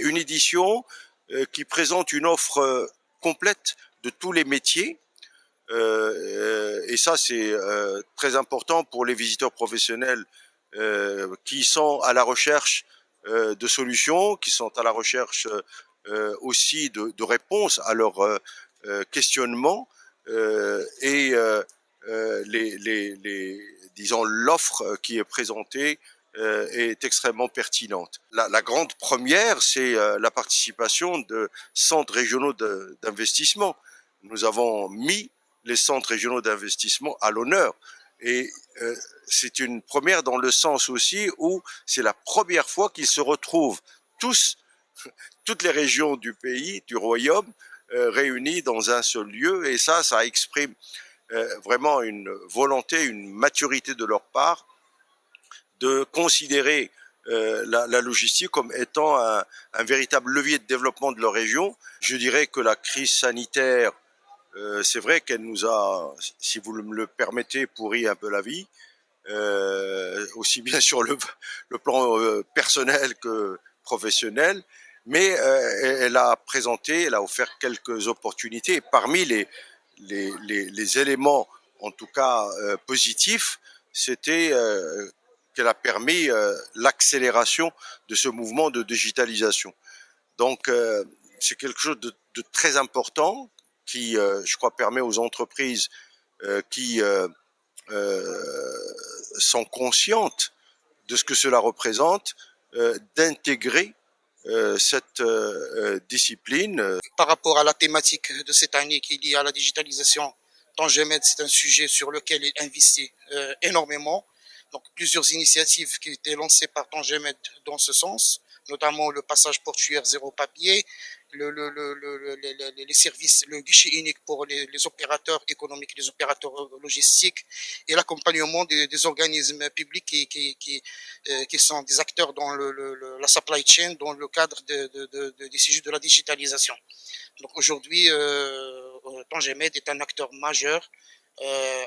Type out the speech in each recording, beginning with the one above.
une édition qui présente une offre complète de tous les métiers. Et ça, c'est très important pour les visiteurs professionnels qui sont à la recherche de solutions, qui sont à la recherche aussi de réponses à leurs questionnements disons, l'offre qui est présentée est extrêmement pertinente. La grande première, c'est la participation de centres régionaux d'investissement. Nous avons mis les centres régionaux d'investissement à l'honneur. Et c'est une première dans le sens aussi où c'est la première fois qu'ils se retrouvent toutes les régions du pays, du royaume, réunies dans un seul lieu. Et ça exprime vraiment une volonté, une maturité de leur part de considérer la logistique comme étant un véritable levier de développement de leur région. Je dirais que la crise sanitaire, c'est vrai qu'elle nous a, si vous me le permettez, pourri un peu la vie, aussi bien sur le plan personnel que professionnel, mais elle a présenté, elle a offert quelques opportunités. Et parmi les éléments, en tout cas positifs, c'était qu'elle a permis l'accélération de ce mouvement de digitalisation. Donc, c'est quelque chose de très important qui, je crois, permet aux entreprises qui sont conscientes de ce que cela représente d'intégrer cette discipline. Par rapport à la thématique de cette année qui est liée à la digitalisation, Tangemed, c'est un sujet sur lequel il investit énormément. Donc plusieurs initiatives qui étaient lancées par Tangemed dans ce sens, notamment le passage portuaire zéro papier, les services, le guichet unique pour les opérateurs économiques, les opérateurs logistiques et l'accompagnement des organismes publics qui sont des acteurs dans la supply chain dans le cadre des sujets de la digitalisation. Donc aujourd'hui, Tangemed est un acteur majeur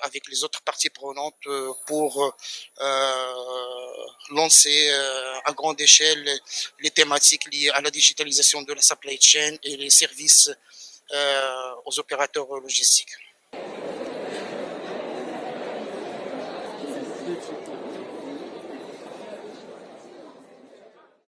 avec les autres parties prenantes pour lancer à grande échelle les thématiques liées à la digitalisation de la supply chain et les services aux opérateurs logistiques.